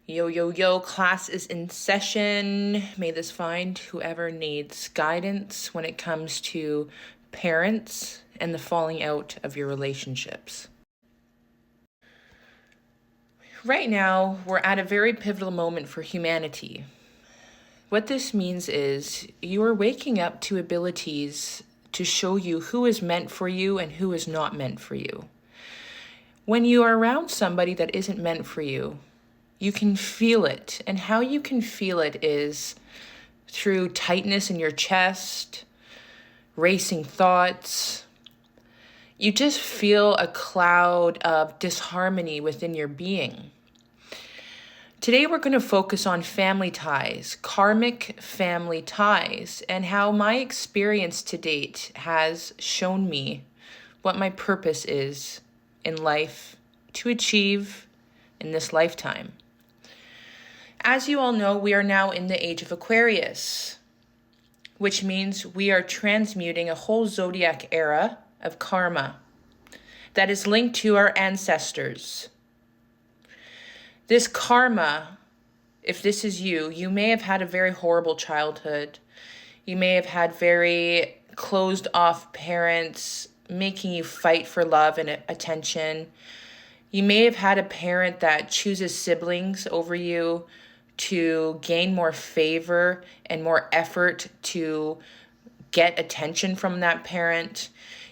Yo, yo, yo, class is in session. May this find whoever needs guidance when it comes to parents and the falling out of your relationships. Right now, we're at a very pivotal moment for humanity. What this means is you are waking up to abilities to show you who is meant for you and who is not meant for you. When you are around somebody that isn't meant for you, you can feel it. And how you can feel it is through tightness in your chest, racing thoughts. You just feel a cloud of disharmony within your being. Today we're going to focus on family ties, karmic family ties, and how my experience to date has shown me what my purpose is in life to achieve in this lifetime. As you all know, we are now in the age of Aquarius, which means we are transmuting a whole zodiac era of karma that is linked to our ancestors. This karma, if this is you, you may have had a very horrible childhood. You may have had very closed off parents making you fight for love and attention. You may have had a parent that chooses siblings over you to gain more favor and more effort to get attention from that parent.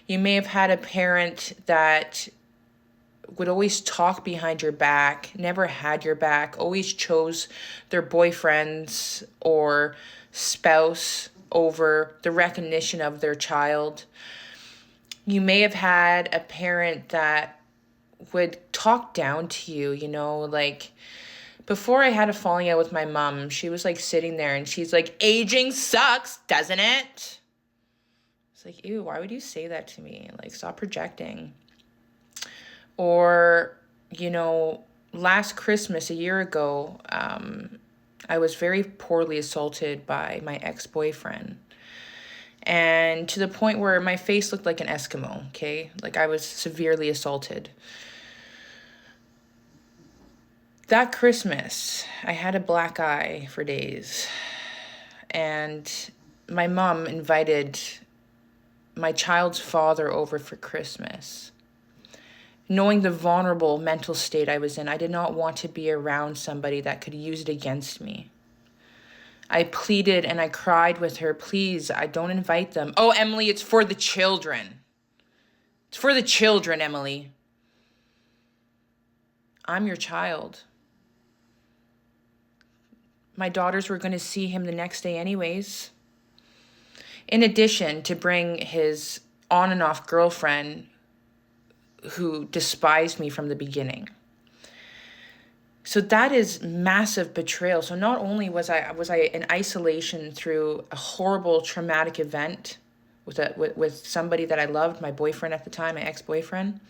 You may have had a parent that would always talk behind your back, never had your back, always chose their boyfriends or spouse over the recognition of their child. You may have had a parent that would talk down to you, like before I had a falling out with my mom, she was like sitting there and she's like, aging sucks, doesn't it? It's like, ew, why would you say that to me? Like, stop projecting. Or, last Christmas, a year ago, I was very poorly assaulted by my ex-boyfriend. And to the point where my face looked like an Eskimo, okay? Like I was severely assaulted. That Christmas, I had a black eye for days. And my mom invited my child's father over for Christmas. Knowing the vulnerable mental state I was in, I did not want to be around somebody that could use it against me. I pleaded and I cried with her, please, I don't invite them. Oh, Emily, it's for the children. It's for the children, Emily. I'm your child. My daughters were going to see him the next day anyways. In addition to bring his on and off girlfriend who despised me from the beginning. So that is massive betrayal. So not only was I in isolation through a horrible traumatic event with somebody that I loved, my boyfriend at the time, my ex-boyfriend.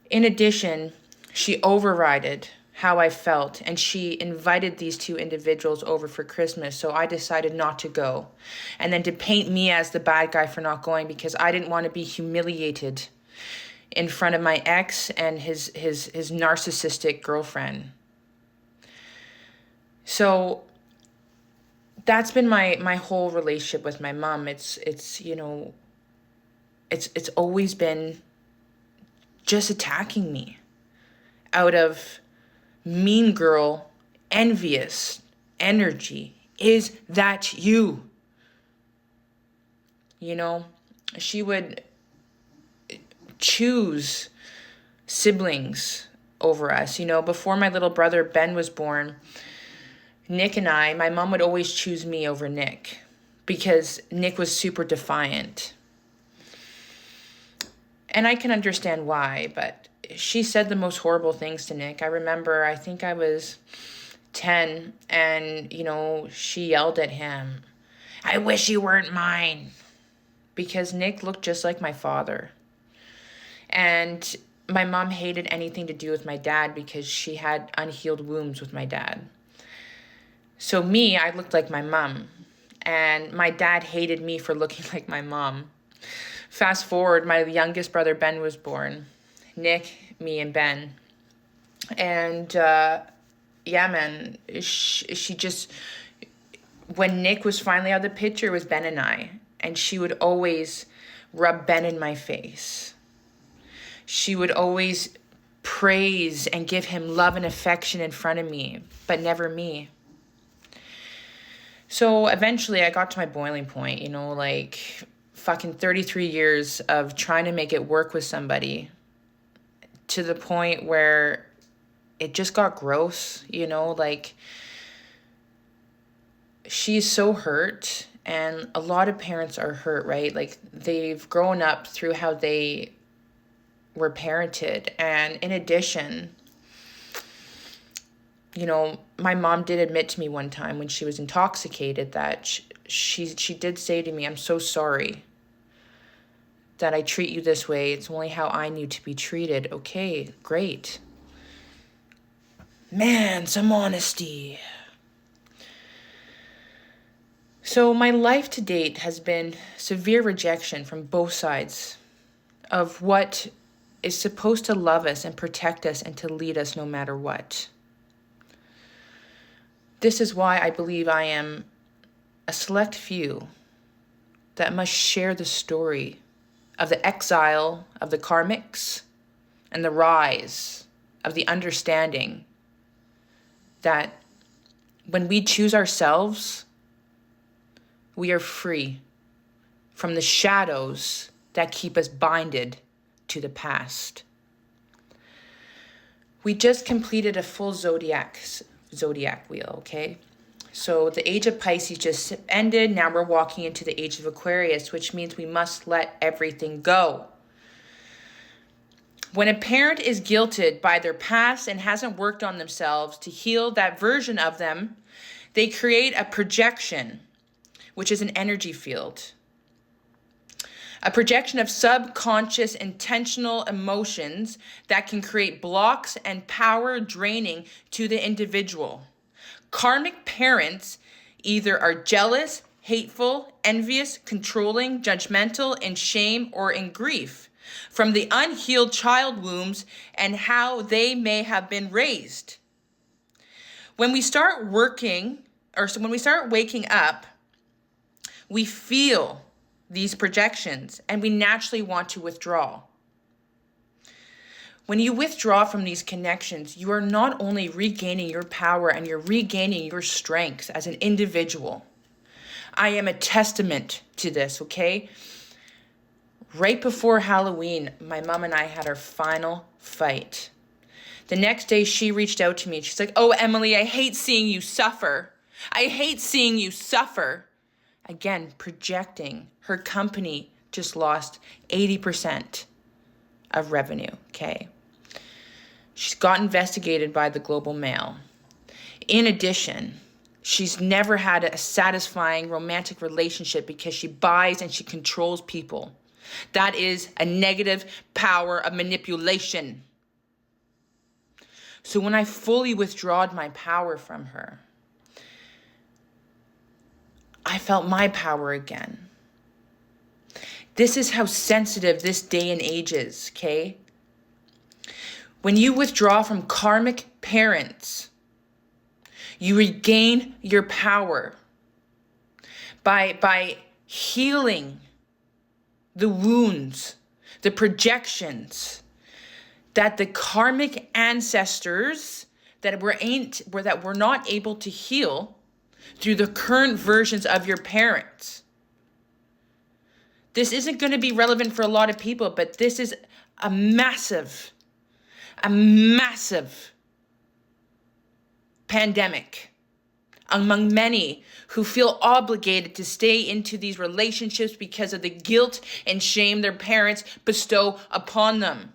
In addition, she overrided how I felt, and she invited these two individuals over for Christmas, so I decided not to go. And then to paint me as the bad guy for not going because I didn't want to be humiliated in front of my ex and his narcissistic girlfriend. So that's been my whole relationship with my mom. It's always been just attacking me out of mean girl, envious energy. Is that you? She would choose siblings over us. Before my little brother Ben was born, Nick and my mom would always choose me over Nick because Nick was super defiant. And I can understand why, but she said the most horrible things to Nick. I remember, I think I was 10, and, she yelled at him, I wish you weren't mine, because Nick looked just like my father. And my mom hated anything to do with my dad because she had unhealed wounds with my dad. So me, I looked like my mom, and my dad hated me for looking like my mom. Fast forward, my youngest brother Ben was born. Nick, me, and Ben. And yeah, man, she just, when Nick was finally out of the picture, it was Ben and I. And she would always rub Ben in my face. She would always praise and give him love and affection in front of me, but never me. So eventually I got to my boiling point, you know, like fucking 33 years of trying to make it work with somebody, to the point where it just got gross, you know, like she's so hurt, and a lot of parents are hurt, right? Like they've grown up through how they were parented. And in addition, you know, my mom did admit to me one time when she was intoxicated that she did say to me, "I'm so sorry that I treat you this way. It's only how I knew to be treated." Okay, great. Man, some honesty. So my life to date has been severe rejection from both sides of what is supposed to love us and protect us and to lead us no matter what. This is why I believe I am a select few that must share the story of the exile of the karmics and the rise of the understanding that when we choose ourselves, we are free from the shadows that keep us binded to the past. We just completed a full zodiac wheel, okay? So the age of Pisces just ended. Now we're walking into the age of Aquarius, which means we must let everything go. When a parent is guilted by their past and hasn't worked on themselves to heal that version of them, they create a projection, which is an energy field. A projection of subconscious intentional emotions that can create blocks and power draining to the individual. Karmic parents either are jealous, hateful, envious, controlling, judgmental, in shame, or in grief from the unhealed child wounds and how they may have been raised. When we start waking up, we feel these projections and we naturally want to withdraw. When you withdraw from these connections, you are not only regaining your power and you're regaining your strength as an individual. I am a testament to this, okay? Right before Halloween, my mom and I had our final fight. The next day, she reached out to me and she's like, "Oh, Emily, I hate seeing you suffer. I hate seeing you suffer." Again, projecting. Her company just lost 80% of revenue, okay? She's got investigated by the Global Mail. In addition, she's never had a satisfying romantic relationship because she buys and she controls people. That is a negative power of manipulation. So when I fully withdrawed my power from her, I felt my power again. This is how sensitive this day and age is, okay? When you withdraw from karmic parents, you regain your power by healing the wounds, the projections that the karmic ancestors that were not able to heal through the current versions of your parents. This isn't going to be relevant for a lot of people, but this is a massive pandemic among many who feel obligated to stay into these relationships because of the guilt and shame their parents bestow upon them.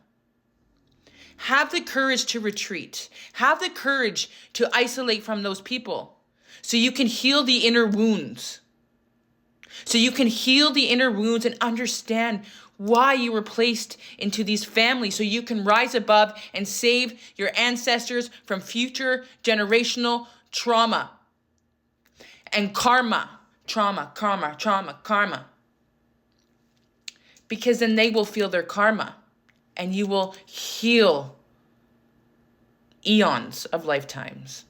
Have the courage to retreat. Have the courage to isolate from those people so you can heal the inner wounds. So you can heal the inner wounds and understand why you were placed into these families, so you can rise above and save your ancestors from future generational trauma and karma. Because then they will feel their karma and you will heal eons of lifetimes.